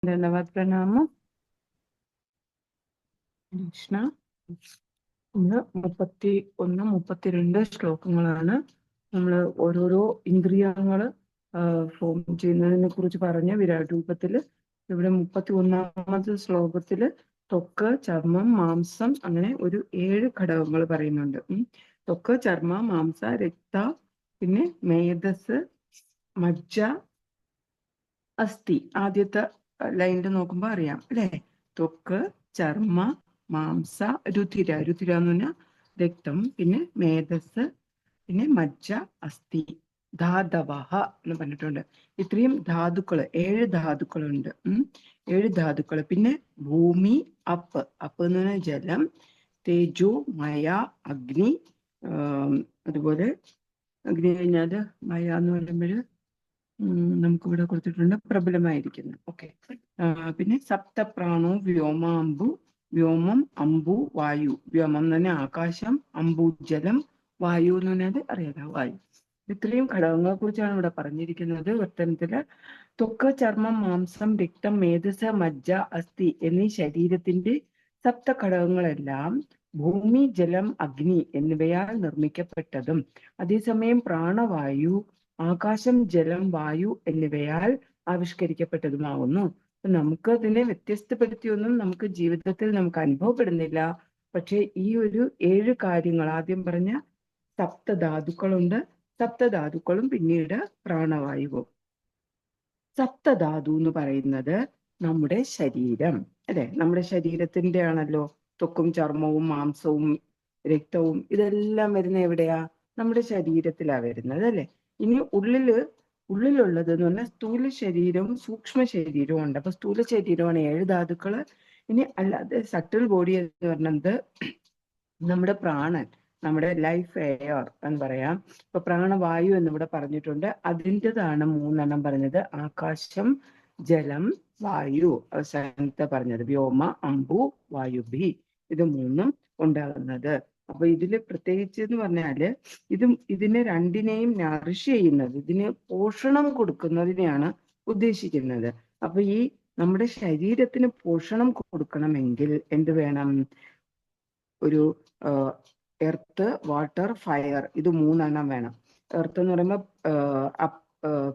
ധന്യവാദ പ്രണാമം. കൃഷ്ണ. ഇന്ന് 31, 32 ശ്ലോകങ്ങളാണ് നമ്മൾ ഓരോരോ ഇന്ദ്രിയങ്ങൾ ഫോം ചെയ്യുന്നതിനെ കുറിച്ച് പറഞ്ഞ വിരാട് രൂപത്തില്. ഇവിടെ 31ാമത്തെ ശ്ലോകത്തില് ത്വക്ക്, ചർമ്മം, മാംസം അങ്ങനെ ഒരു 7 ഘടകങ്ങൾ പറയുന്നുണ്ട്. ത്വക്ക്, ചർമ്മ, മാംസ, രക്ത, പിന്നെ മേധസ്, മജ്ജ, അസ്ഥി. ആദ്യത്തെ ലൈനിൽ നോക്കുമ്പോ അറിയാം അല്ലെ? ത്വക്ക്, ചർമ്മ, മാംസ, രുധിര. രുധിര എന്ന് പറഞ്ഞാൽ രക്തം, പിന്നെ മേധസ്, പിന്നെ മജ്ജ, അസ്ഥി, ധാതവഹ എന്ന് പറഞ്ഞിട്ടുണ്ട്. ഇത്രയും ധാതുക്കള്, 7 ധാതുക്കളുണ്ട്. 7 ധാതുക്കള്. പിന്നെ ഭൂമി, അപ്പ്. അപ്പ് എന്ന് പറഞ്ഞാൽ ജലം, തേജോ, മയ, അഗ്നി. അതുപോലെ അഗ്നി കഴിഞ്ഞാല് മയ എന്ന് പറയുമ്പോഴ് നമുക്കിവിടെ കൊടുത്തിട്ടുണ്ട് പ്രബലമായിരിക്കുന്നു. ഓക്കെ. പിന്നെ സപ്തപ്രാണോ വ്യോമാംബു. വ്യോമം, അമ്പു, വായു. വ്യോമം എന്ന് പറഞ്ഞാൽ ആകാശം, അമ്പു ജലം, വായു എന്ന് പറഞ്ഞാൽ അറിയാലോ വായു. ഇത്രയും ഘടകങ്ങളെ കുറിച്ചാണ് ഇവിടെ പറഞ്ഞിരിക്കുന്നത്. വർത്തനത്തില് ത്വക്ക്, ചർമ്മം, മാംസം, രക്തം, മേധസ്, മജ്ജ, അസ്ഥി എന്നീ ശരീരത്തിന്റെ സപ്ത ഘടകങ്ങളെല്ലാം ഭൂമി, ജലം, അഗ്നി എന്നിവയാൽ നിർമ്മിക്കപ്പെട്ടതും അതേസമയം പ്രാണവായു, ആകാശം, ജലം, വായു എന്നിവയാൽ ആവിഷ്കരിക്കപ്പെട്ടതുമാകുന്നു. നമുക്ക് അതിനെ വ്യത്യസ്തപ്പെടുത്തിയൊന്നും നമുക്ക് ജീവിതത്തിൽ നമുക്ക് അനുഭവപ്പെടുന്നില്ല. പക്ഷെ ഈ ഒരു 7 കാര്യങ്ങൾ, ആദ്യം പറഞ്ഞ സപ്തധാതുക്കളുണ്ട്. സപ്തധാതുക്കളും പിന്നീട് പ്രാണവായുവും. സപ്തധാതു എന്ന് പറയുന്നത് നമ്മുടെ ശരീരം അല്ലെ? നമ്മുടെ ശരീരത്തിന്റെ ആണല്ലോ ത്വക്കും, ചർമ്മവും, മാംസവും, രക്തവും ഇതെല്ലാം വരുന്ന എവിടെയാ? നമ്മുടെ ശരീരത്തിലാ വരുന്നത് അല്ലെ? ഇനി ഉള്ളിലുള്ളത് എന്ന് പറഞ്ഞാൽ സ്ഥൂല ശരീരവും സൂക്ഷ്മ ശരീരവും ഉണ്ട്. അപ്പൊ സ്ഥൂല ശരീരമാണ് 7 ധാതുക്കള്. ഇനി അല്ലാതെ സട്ടിൽ ബോഡി എന്ന് പറയുന്നത് നമ്മുടെ പ്രാണൻ, നമ്മുടെ ലൈഫ് എയർ എന്ന് പറയാം. ഇപ്പൊ പ്രാണവായു എന്നിവിടെ പറഞ്ഞിട്ടുണ്ട്. അതിൻ്റെതാണ് 3 പറഞ്ഞത്. ആകാശം, ജലം, വായു. അവസാനത്തെ പറഞ്ഞത് വ്യോമ, അമ്പു, വായുഭി. ഇത് 3 ഉണ്ടാകുന്നത്. അപ്പൊ ഇതില് പ്രത്യേകിച്ച് എന്ന് പറഞ്ഞാല് ഇതിനെ രണ്ടിനെയും നറിഷ് ചെയ്യുന്നത്, ഇതിന് പോഷണം കൊടുക്കുന്നതിനെയാണ് ഉദ്ദേശിക്കുന്നത്. അപ്പൊ ഈ നമ്മുടെ ശരീരത്തിന് പോഷണം കൊടുക്കണമെങ്കിൽ എന്ത് വേണം? ഒരു എർത്ത്, വാട്ടർ, ഫയർ. ഇത് 3 വേണം. എർത്ത് എന്ന് പറയുമ്പോൾ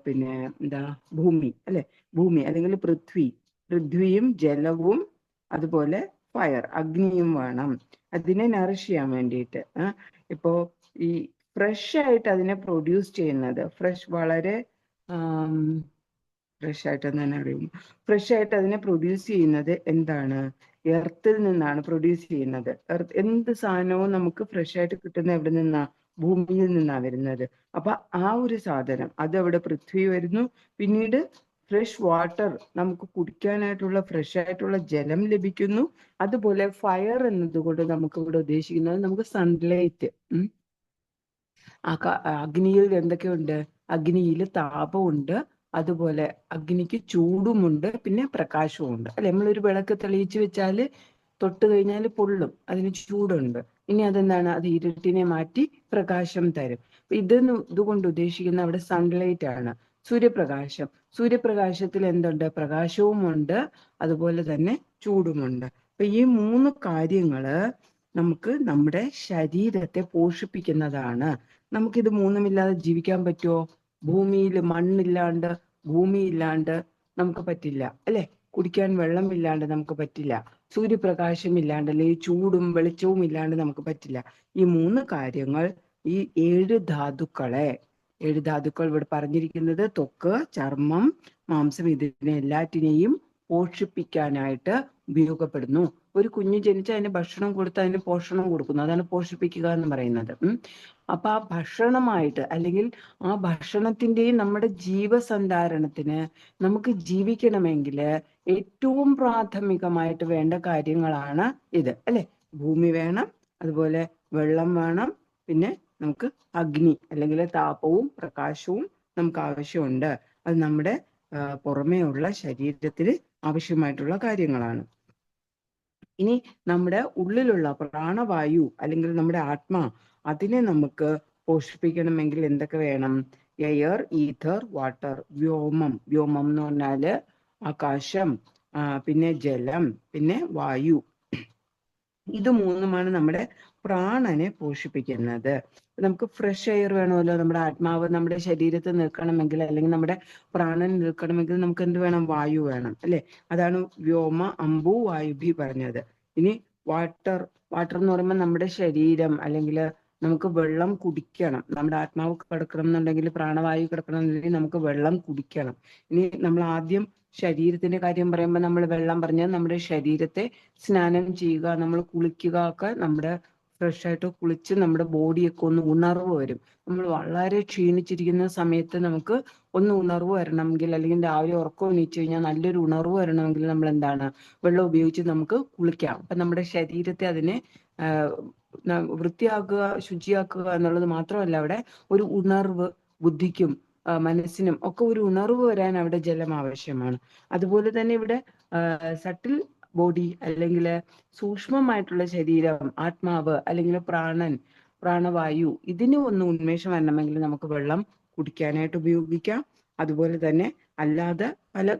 പിന്നെ എന്താ, ഭൂമി അല്ലെ? ഭൂമി അല്ലെങ്കിൽ പൃഥ്വിയും ജലവും അതുപോലെ ഫയർ, അഗ്നിയും വേണം അതിനെ നറിഷ് ചെയ്യാൻ വേണ്ടിയിട്ട്. ഇപ്പോ ഈ ഫ്രഷ് ആയിട്ട് അതിനെ പ്രൊഡ്യൂസ് ചെയ്യുന്നത്, വളരെ ഫ്രഷ് ആയിട്ട് തന്നെ അറിയും. ഫ്രഷ് ആയിട്ട് അതിനെ പ്രൊഡ്യൂസ് ചെയ്യുന്നത് എന്താണ്? എർത്തിൽ നിന്നാണ് പ്രൊഡ്യൂസ് ചെയ്യുന്നത്. എന്ത് സാധനവും നമുക്ക് ഫ്രഷ് ആയിട്ട് കിട്ടുന്ന എവിടെ നിന്നാ? ഭൂമിയിൽ നിന്നാ വരുന്നത്. അപ്പൊ ആ ഒരു സാധനം അത് അവിടെ പൃഥ്വി വരുന്നു. പിന്നീട് ഫ്രഷ് വാട്ടർ, നമുക്ക് കുടിക്കാനായിട്ടുള്ള ഫ്രഷ് ആയിട്ടുള്ള ജലം ലഭിക്കുന്നു. അതുപോലെ ഫയർ എന്നതുകൊണ്ട് നമുക്ക് ഇവിടെ ഉദ്ദേശിക്കുന്നത് നമുക്ക് സൺലൈറ്റ്. അഗ്നിയിൽ എന്തൊക്കെയുണ്ട്? അഗ്നിയിൽ താപമുണ്ട്, അതുപോലെ അഗ്നിക്ക് ചൂടുമുണ്ട്, പിന്നെ പ്രകാശവും ഉണ്ട് അല്ലെ? നമ്മളൊരു വിളക്ക് തെളിയിച്ച് വെച്ചാല് തൊട്ട് കഴിഞ്ഞാൽ പൊള്ളും, അതിന് ചൂടുണ്ട്. ഇനി അതെന്താണ്? അത് ഇരുട്ടിനെ മാറ്റി പ്രകാശം തരും. ഇതുകൊണ്ട് ഉദ്ദേശിക്കുന്ന അവിടെ സൺലൈറ്റ് ആണ്, സൂര്യപ്രകാശം. സൂര്യപ്രകാശത്തിൽ എന്തുണ്ട്? പ്രകാശവും ഉണ്ട്, അതുപോലെ തന്നെ ചൂടുമുണ്ട്. അപ്പൊ ഈ 3 കാര്യങ്ങള് നമുക്ക് നമ്മുടെ ശരീരത്തെ പോഷിപ്പിക്കുന്നതാണ്. നമുക്കിത് 3 ജീവിക്കാൻ പറ്റുമോ? ഭൂമിയിൽ മണ്ണില്ലാണ്ട്, ഭൂമിയില്ലാണ്ട് നമുക്ക് പറ്റില്ല അല്ലെ? കുടിക്കാൻ വെള്ളമില്ലാണ്ട് നമുക്ക് പറ്റില്ല. സൂര്യപ്രകാശം ഇല്ലാണ്ട്, അല്ലെങ്കിൽ ചൂടും വെളിച്ചവും ഇല്ലാണ്ട് നമുക്ക് പറ്റില്ല. ഈ 3 കാര്യങ്ങൾ, ഈ 7 ധാതുക്കളെ, 7 ധാതുക്കൾ ഇവിടെ പറഞ്ഞിരിക്കുന്നത് ത്വക്ക്, ചർമ്മം, മാംസം, ഇതിനെ എല്ലാറ്റിനെയും പോഷിപ്പിക്കാനായിട്ട് ഉപയോഗപ്പെടുന്നു. ഒരു കുഞ്ഞ് ജനിച്ച് അതിന് ഭക്ഷണം കൊടുത്ത് അതിന് പോഷണം കൊടുക്കുന്നു, അതാണ് പോഷിപ്പിക്കുക എന്ന് പറയുന്നത്. അപ്പൊ ആ ഭക്ഷണമായിട്ട്, അല്ലെങ്കിൽ ആ ഭക്ഷണത്തിന്റെയും നമ്മുടെ ജീവസന്ധാരണത്തിന്, നമുക്ക് ജീവിക്കണമെങ്കിൽ ഏറ്റവും പ്രാഥമികമായിട്ട് വേണ്ട കാര്യങ്ങളാണ് ഇത് അല്ലെ? ഭൂമി വേണം, അതുപോലെ വെള്ളം വേണം, പിന്നെ നമുക്ക് അഗ്നി അല്ലെങ്കിൽ താപവും പ്രകാശവും നമുക്ക് ആവശ്യമുണ്ട്. അത് നമ്മുടെ പുറമേ ഉള്ള ശരീരത്തിന് ആവശ്യമായിട്ടുള്ള കാര്യങ്ങളാണ്. ഇനി നമ്മുടെ ഉള്ളിലുള്ള പ്രാണവായു അല്ലെങ്കിൽ നമ്മുടെ ആത്മാ, അതിനെ നമുക്ക് പോഷിപ്പിക്കണമെങ്കിൽ എന്തൊക്കെ വേണം? Air, ether, water. വ്യോമം എന്ന് പറഞ്ഞാല് ആകാശം, പിന്നെ ജലം, പിന്നെ വായു. ഇത് മൂന്നുമാണ് നമ്മുടെ പ്രാണനെ പോഷിപ്പിക്കുന്നത്. നമുക്ക് ഫ്രഷ് എയർ വേണമല്ലോ, നമ്മുടെ ആത്മാവ് നമ്മുടെ ശരീരത്തിൽ നിൽക്കണമെങ്കിൽ, അല്ലെങ്കിൽ നമ്മുടെ പ്രാണൻ നിൽക്കണമെങ്കിൽ നമുക്ക് എന്ത് വേണം? വായു വേണം, അല്ലെ? അതാണ് വ്യോമ അമ്പു വായുഭി പറഞ്ഞത്. ഇനി വാട്ടർ എന്ന് പറയുമ്പോൾ നമ്മുടെ ശരീരം, അല്ലെങ്കിൽ നമുക്ക് വെള്ളം കുടിക്കണം. നമ്മുടെ ആത്മാവ് കിടക്കണം എന്നുണ്ടെങ്കിൽ, പ്രാണവായു കിടക്കണം എന്നുണ്ടെങ്കിൽ നമുക്ക് വെള്ളം കുടിക്കണം. ഇനി നമ്മൾ ആദ്യം ശരീരത്തിന്റെ കാര്യം പറയുമ്പോൾ നമ്മൾ വെള്ളം പറഞ്ഞാൽ നമ്മുടെ ശരീരത്തെ സ്നാനം ചെയ്യുക, നമ്മൾ കുളിക്കുക ഒക്കെ, നമ്മുടെ ഫ്രഷ് ആയിട്ട് കുളിച്ച് നമ്മുടെ ബോഡിയൊക്കെ ഒന്ന് ഉണർവ് വരും. നമ്മൾ വളരെ ക്ഷീണിച്ചിരിക്കുന്ന സമയത്ത് നമുക്ക് ഒന്ന് ഉണർവ് വരണമെങ്കിൽ, അല്ലെങ്കിൽ രാവിലെ ഉറക്കം എണീച്ചു കഴിഞ്ഞാൽ നല്ലൊരു ഉണർവ് വരണമെങ്കിൽ നമ്മൾ എന്താണ്? വെള്ളം ഉപയോഗിച്ച് നമുക്ക് കുളിക്കാം. അപ്പൊ നമ്മുടെ ശരീരത്തെ അതിനെ വൃത്തിയാക്കുക, ശുചിയാക്കുക എന്നുള്ളത് മാത്രമല്ല, അവിടെ ഒരു ഉണർവ്, ബുദ്ധിക്കും മനസ്സിനും ഒക്കെ ഒരു ഉണർവ് വരാൻ അവിടെ ജലം ആവശ്യമാണ്. അതുപോലെ തന്നെ ഇവിടെ സട്ടിൽ ബോഡി, അല്ലെങ്കിൽ സൂക്ഷ്മമായിട്ടുള്ള ശരീരം, ആത്മാവ്, അല്ലെങ്കിൽ പ്രാണവായു, ഇതിന് ഒന്ന് ഉന്മേഷം വരണമെങ്കിൽ നമുക്ക് വെള്ളം കുടിക്കാനായിട്ട് ഉപയോഗിക്കാം. അതുപോലെ തന്നെ അല്ലാതെ പല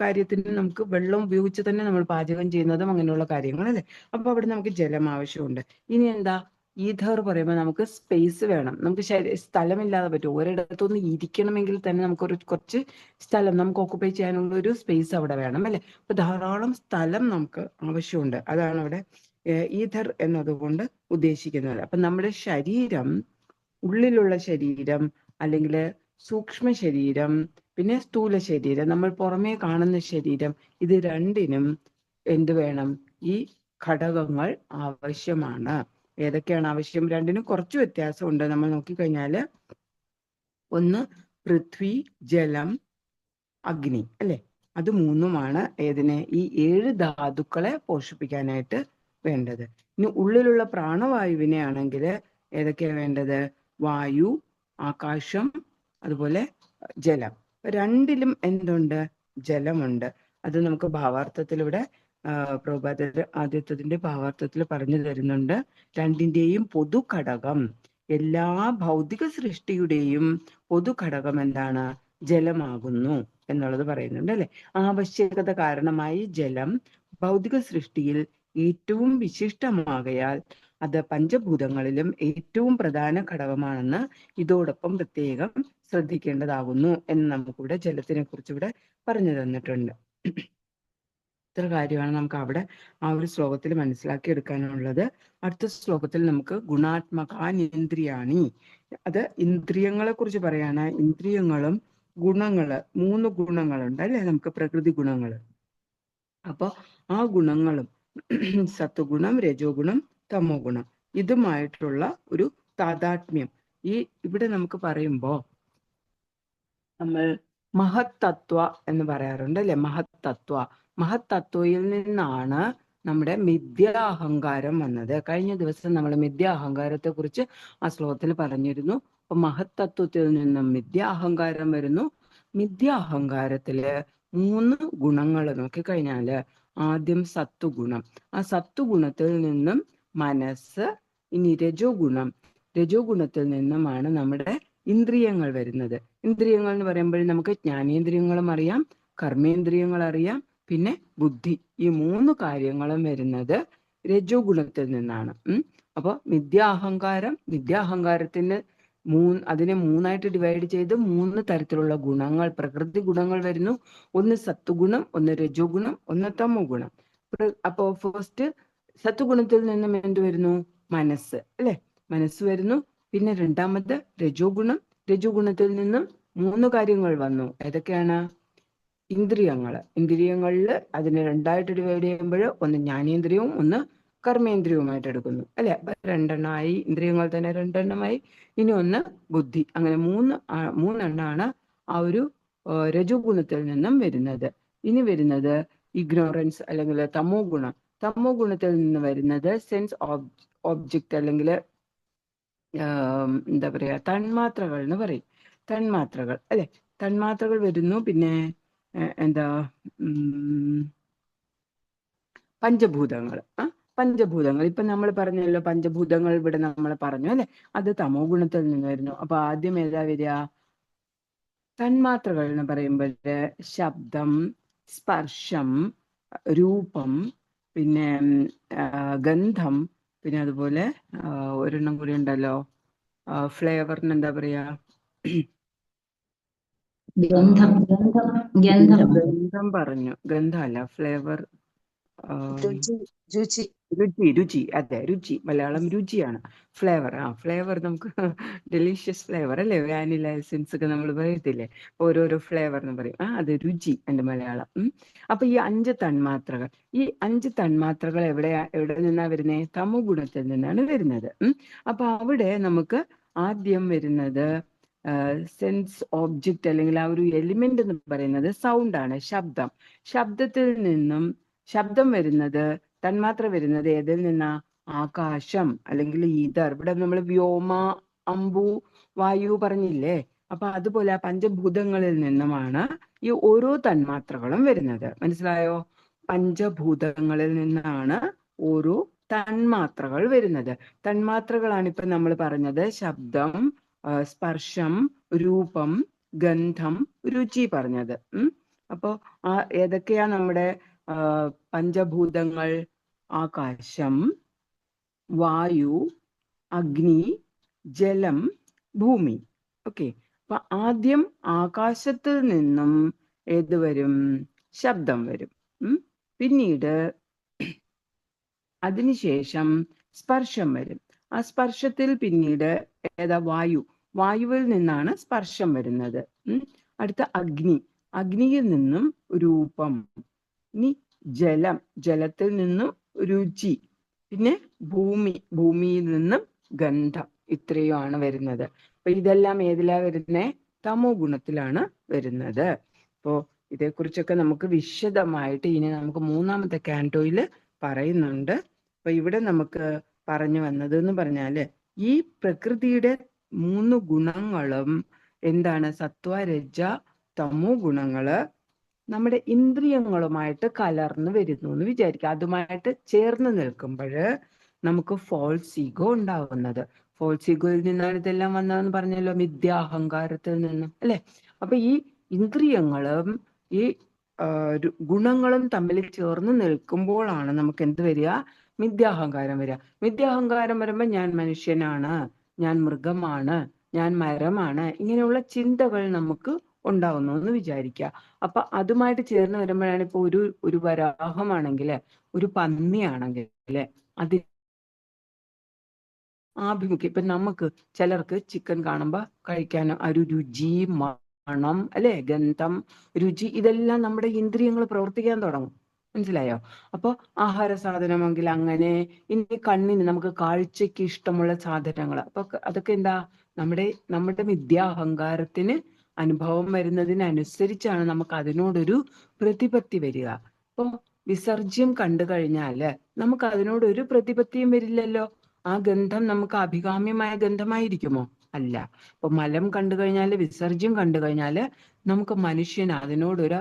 കാര്യത്തിനും നമുക്ക് വെള്ളം ഉപയോഗിച്ച് തന്നെ നമ്മൾ പാചകം ചെയ്യുന്നതും അങ്ങനെയുള്ള കാര്യങ്ങൾ, അല്ലെ? അപ്പൊ അവിടെ നമുക്ക് ജലം ആവശ്യമുണ്ട്. ഇനി എന്താ? ഈഥർ പറയുമ്പോൾ നമുക്ക് സ്പേസ് വേണം. നമുക്ക് സ്ഥലമില്ലാതെ പറ്റും. ഒരിടത്തൊന്ന് ഇരിക്കണമെങ്കിൽ തന്നെ നമുക്കൊരു കുറച്ച് സ്ഥലം നമുക്ക് ഓക്കുപ്പൈ ചെയ്യാനുള്ള ഒരു സ്പേസ് അവിടെ വേണം, അല്ലെ? അപ്പൊ ധാരാളം സ്ഥലം നമുക്ക് ആവശ്യമുണ്ട്. അതാണ് അവിടെ ഈഥർ എന്നതുകൊണ്ട് ഉദ്ദേശിക്കുന്നത്. അപ്പൊ നമ്മുടെ ശരീരം, ഉള്ളിലുള്ള ശരീരം, അല്ലെങ്കിൽ സൂക്ഷ്മ ശരീരം, പിന്നെ സ്ഥൂല ശരീരം, നമ്മൾ പുറമേ കാണുന്ന ശരീരം, ഇത് രണ്ടിനും എന്ത് വേണം? ഈ ഘടകങ്ങൾ ആവശ്യമാണ്. ഏതൊക്കെയാണ് ആവശ്യം? രണ്ടിനും കുറച്ച് വ്യത്യാസമുണ്ട്. നമ്മൾ നോക്കിക്കഴിഞ്ഞാല്, ഒന്ന് പൃഥ്വി, ജലം, അഗ്നി, അല്ലെ? അത് മൂന്നുമാണ് ഏതിനെ? ഈ 7 ധാതുക്കളെ പോഷിപ്പിക്കാനായിട്ട് വേണ്ടത്. ഇനി ഉള്ളിലുള്ള പ്രാണവായുവിനെ ആണെങ്കിൽ ഏതൊക്കെയാണ് വേണ്ടത്? വായു, ആകാശം, അതുപോലെ ജലം. രണ്ടിലും എന്തുണ്ട്? ജലമുണ്ട്. അത് നമുക്ക് ഭാവാർത്ഥത്തിൽ ഇവിടെ പ്രഭുപാദർ ആദ്യത്തതിന്റെ ഭാവാർത്ഥത്തിൽ പറഞ്ഞു തരുന്നുണ്ട്. രണ്ടിന്റെയും പൊതു ഘടകം, എല്ലാ ഭൗതിക സൃഷ്ടിയുടെയും പൊതു ഘടകം എന്താണ്? ജലമാകുന്നു എന്നുള്ളത് പറയുന്നുണ്ട്, അല്ലെ? ആവശ്യകത കാരണമായി ജലം ഭൗതിക സൃഷ്ടിയിൽ ഏറ്റവും വിശിഷ്ടമാകയാൽ അത് പഞ്ചഭൂതങ്ങളിലും ഏറ്റവും പ്രധാന ഘടകമാണെന്ന് ഇതോടൊപ്പം പ്രത്യേകം ശ്രദ്ധിക്കേണ്ടതാകുന്നു എന്ന് നമുക്കിവിടെ ജലത്തിനെ കുറിച്ച് ഇവിടെ പറഞ്ഞു തന്നിട്ടുണ്ട്. ഇത്ര കാര്യമാണ് നമുക്ക് അവിടെ ആ ഒരു ശ്ലോകത്തിൽ മനസ്സിലാക്കി എടുക്കാനുള്ളത്. അടുത്ത ശ്ലോകത്തിൽ നമുക്ക് ഗുണാത്മകാനിന്ദ്രിയാണി, അത് ഇന്ദ്രിയങ്ങളെ കുറിച്ച് പറയാണ്. ഇന്ദ്രിയങ്ങളും ഗുണങ്ങള്, 3 ഗുണങ്ങളുണ്ട്, അല്ലെ? നമുക്ക് പ്രകൃതി ഗുണങ്ങള്. അപ്പൊ ആ ഗുണങ്ങളും സത്വഗുണം, രജോ ഗുണം, തമോ ഗുണം, ഇതുമായിട്ടുള്ള ഒരു താദാത്മ്യം ഇവിടെ നമുക്ക് പറയുമ്പോ നമ്മൾ മഹത്തത്വ എന്ന് പറയാറുണ്ട്, അല്ലെ? മഹത്തത്വയിൽ നിന്നാണ് നമ്മുടെ മിഥ്യാഹങ്കാരം വന്നത്. കഴിഞ്ഞ ദിവസം നമ്മൾ മിഥ്യാഹങ്കാരത്തെ കുറിച്ച് ആ ശ്ലോകത്തിൽ പറഞ്ഞിരുന്നു. അപ്പൊ മഹത്തത്വത്തിൽ നിന്നും മിഥ്യാഹങ്കാരം വരുന്നു. മിഥ്യാഹങ്കാരത്തില് 3 ഗുണങ്ങൾ നോക്കിക്കഴിഞ്ഞാല്, ആദ്യം സത്വഗുണം. ആ സത്വഗുണത്തിൽ നിന്നും മനസ്സ്. ഇനി രജോ ഗുണത്തിൽ നിന്നുമാണ് നമ്മുടെ ഇന്ദ്രിയങ്ങൾ വരുന്നത്. ഇന്ദ്രിയങ്ങൾ എന്ന് പറയുമ്പോൾ നമുക്ക് ജ്ഞാനേന്ദ്രിയങ്ങളും അറിയാം, കർമ്മേന്ദ്രിയങ്ങൾ അറിയാം, പിന്നെ ബുദ്ധി. ഈ 3 കാര്യങ്ങളും വരുന്നത് രജോ ഗുണത്തിൽ നിന്നാണ്. അപ്പൊ മിഥ്യാഹങ്കാരത്തിന് അതിനെ 3ആയിട്ട് ഡിവൈഡ് ചെയ്ത് 3 തരത്തിലുള്ള ഗുണങ്ങൾ, പ്രകൃതി ഗുണങ്ങൾ വരുന്നു. ഒന്ന് സത്വഗുണം, ഒന്ന് രജോ ഗുണം, ഒന്ന് തമോ ഗുണം. അപ്പോ ഫസ്റ്റ് സത്വഗുണത്തിൽ നിന്നും എന്ത് വരുന്നു? മനസ്സ്, അല്ലെ? മനസ്സ് വരുന്നു. പിന്നെ രണ്ടാമത് രജോ ഗുണത്തിൽ നിന്നും 3 കാര്യങ്ങൾ വന്നു. ഏതൊക്കെയാണ്? ഇന്ദ്രിയങ്ങളിൽ അതിനെ 2ആയിട്ട് ഡിവൈഡ് ചെയ്യുമ്പോൾ ഒന്ന് ജ്ഞാനേന്ദ്രിയവും ഒന്ന് കർമ്മേന്ദ്രിയവുമായിട്ട് എടുക്കുന്നു, അല്ലെ? അപ്പൊ 2 ഇന്ദ്രിയങ്ങൾ തന്നെ 2 ഇനി ഒന്ന് ബുദ്ധി. അങ്ങനെ 3 എണ്ണമാണ് ആ ഒരു രജോ ഗുണത്തിൽ നിന്നും വരുന്നത്. ഇനി വരുന്നത് ഇഗ്നോറൻസ്, അല്ലെങ്കിൽ തമോ ഗുണത്തിൽ നിന്ന് വരുന്നത് സെൻസ് ഓബ്ജക്റ്റ്, അല്ലെങ്കിൽ എന്താ പറയാ, തന്മാത്രകൾ എന്ന് പറയും. തന്മാത്രകൾ, അല്ലെ? തന്മാത്രകൾ വരുന്നു. പിന്നെ എന്താ, പഞ്ചഭൂതങ്ങൾ ഇപ്പൊ നമ്മൾ പറഞ്ഞല്ലോ, പഞ്ചഭൂതങ്ങൾ ഇവിടെ നമ്മൾ പറഞ്ഞു, അല്ലെ? അത് തമോ ഗുണത്തിൽ നിന്ന് വരുന്നു. അപ്പൊ ആദ്യം ഏതാ വരിക? തന്മാത്രകൾ എന്ന് പറയുമ്പോൾ ശബ്ദം, സ്പർശം, രൂപം, പിന്നെ ഗന്ധം, പിന്നെ അതുപോലെ ഒരെണ്ണം കൂടി ഉണ്ടല്ലോ, ഫ്ലേവറിന് എന്താ പറയാ, ഗന്ധം ഗന്ധം ഗന്ധം ഗന്ധം പറഞ്ഞു, ഗന്ധമല്ല, ഫ്ലേവർ, രുചി രുചി രുചി, രുചി, അതെ, രുചി, മലയാളം രുചിയാണ്. ഫ്ലേവർ, ഫ്ലേവർ നമുക്ക് ഡെലീഷ്യസ് ഫ്ലേവർ അല്ലേ, വാനില എസൻസ് ഒക്കെ നമ്മൾ പറയത്തില്ലേ, ഓരോരോ ഫ്ലേവർ എന്ന് പറയും. അത് രുചി എന്റെ മലയാളം. അപ്പൊ ഈ 5 തന്മാത്രകൾ, ഈ 5 തന്മാത്രകൾ എവിടെ നിന്നാ വരുന്നത്? തമോ ഗുണത്തിൽ നിന്നാണ് വരുന്നത്. അപ്പൊ അവിടെ നമുക്ക് ആദ്യം വരുന്നത് സെൻസ് ഓബ്ജക്റ്റ്, അല്ലെങ്കിൽ ആ ഒരു എലിമെന്റ് എന്ന് പറയുന്നത് സൗണ്ട് ആണ്, ശബ്ദം. ശബ്ദത്തിൽ നിന്നും ശബ്ദം വരുന്നത്, തന്മാത്ര വരുന്നത് ഏതിൽ നിന്നാ? ആകാശം, അല്ലെങ്കിൽ ഈതർ. ഇവിടെ നമ്മൾ വ്യോമ, അമ്പു, വായു പറഞ്ഞില്ലേ? അപ്പൊ അതുപോലെ ആ പഞ്ചഭൂതങ്ങളിൽ നിന്നുമാണ് ഈ ഓരോ തന്മാത്രകളും വരുന്നത്. മനസ്സിലായോ? പഞ്ചഭൂതങ്ങളിൽ നിന്നാണ് ഓരോ തന്മാത്രകൾ വരുന്നത്. തന്മാത്രകളാണ് ഇപ്പൊ നമ്മൾ പറഞ്ഞത്: ശബ്ദം, സ്പർശം, രൂപം, ഗന്ധം, രുചി പറഞ്ഞത്. അപ്പോ ഏതൊക്കെയാ നമ്മുടെ പഞ്ചഭൂതങ്ങൾ? ആകാശം, വായു, അഗ്നി, ജലം, ഭൂമി. ഓക്കെ. അപ്പൊ ആദ്യം ആകാശത്തിൽ നിന്നും ഏത് വരും? ശബ്ദം വരും. പിന്നീട് അതിനുശേഷം സ്പർശം വരും. ആ സ്പർശത്തിൽ പിന്നീട് ഏതാ? വായു. വായുവിൽ നിന്നാണ് സ്പർശം വരുന്നത്. അടുത്ത അഗ്നി, അഗ്നിയിൽ നിന്നും രൂപം. ഇനി ജലം, ജലത്തിൽ നിന്നും രുചി. പിന്നെ ഭൂമി, ഭൂമിയിൽ നിന്നും ഗന്ധം. ഇത്രയുമാണ് വരുന്നത്. അപ്പൊ ഇതെല്ലാം ഏതിലാ വരുന്നേ? തമോ ഗുണത്തിലാണ് വരുന്നത്. അപ്പോ ഇതേക്കുറിച്ചൊക്കെ നമുക്ക് വിശദമായിട്ട് ഇനി നമുക്ക് 3ാമത്തെ കാൻറ്റോയിൽ പറയുന്നുണ്ട്. അപ്പൊ ഇവിടെ നമുക്ക് പറഞ്ഞു വന്നത് എന്ന് പറഞ്ഞാല്, ഈ പ്രകൃതിയുടെ 3 ഗുണങ്ങളും എന്താണ്? സത്വ, രജ, തമോ ഗുണങ്ങള് നമ്മുടെ ഇന്ദ്രിയങ്ങളുമായിട്ട് കലർന്ന് വരുന്നു എന്ന് വിചാരിക്കുക. അതുമായിട്ട് ചേർന്ന് നിൽക്കുമ്പോൾ നമുക്ക് ഫോൾസ് ഈഗോ ഉണ്ടാവുന്നത്. ഫോൾസ് ഈഗോയിൽ നിന്നാണ് ഇതെല്ലാം വന്നതെന്ന് പറഞ്ഞല്ലോ, മിഥ്യാഹങ്കാരത്തിൽ നിന്നും, അല്ലെ? അപ്പൊ ഈ ഇന്ദ്രിയങ്ങളും ഈ ഗുണങ്ങളും തമ്മിൽ ചേർന്ന് നിൽക്കുമ്പോഴാണ് നമുക്ക് എന്ത് വരിക? മിഥ്യാഹങ്കാരം വരിക. മിഥ്യാഹങ്കാരം വരുമ്പോൾ ഞാൻ മനുഷ്യനാണ്, ഞാൻ മൃഗമാണ്, ഞാൻ മരമാണ്, ഇങ്ങനെയുള്ള ചിന്തകൾ നമുക്ക് ഉണ്ടാവുന്നു എന്ന് വിചാരിക്കുക. അപ്പൊ അതുമായിട്ട് ചേർന്ന് വരുമ്പോഴാണ് ഇപ്പൊ ഒരു വരാഹമാണെങ്കിൽ, ഒരു പന്നിയാണെങ്കിൽ അത് ആഭിമുഖ്യം. ഇപ്പൊ നമുക്ക് ചിലർക്ക് ചിക്കൻ കാണുമ്പോ കഴിക്കാൻ ഒരു രുചി, മണം, അല്ലെ, ഗന്ധം, രുചി, ഇതെല്ലാം നമ്മുടെ ഇന്ദ്രിയങ്ങൾ പ്രവർത്തിക്കാൻ തുടങ്ങും. മനസ്സിലായോ? അപ്പൊ ആഹാര സാധനമെങ്കിൽ അങ്ങനെ. ഇനി കണ്ണിന് നമുക്ക് കാഴ്ചയ്ക്ക് ഇഷ്ടമുള്ള സാധനങ്ങൾ, അപ്പൊ അതൊക്കെ എന്താ? നമ്മുടെ മിഥ്യാഹങ്കാരത്തിന് അനുഭവം വരുന്നതിനനുസരിച്ചാണ് നമുക്ക് അതിനോടൊരു പ്രതിപത്തി വരിക. അപ്പൊ വിസർജ്യം കണ്ടു കഴിഞ്ഞാല് നമുക്ക് അതിനോടൊരു പ്രതിപത്തിയും വരില്ലല്ലോ. ആ ഗന്ധം നമുക്ക് അഭികാമ്യമായ ഗന്ധമായിരിക്കുമോ? അല്ല. അപ്പൊ മലം കണ്ടു കഴിഞ്ഞാല്, വിസർജ്യം കണ്ടു കഴിഞ്ഞാല് നമുക്ക് മനുഷ്യന് അതിനോടൊരു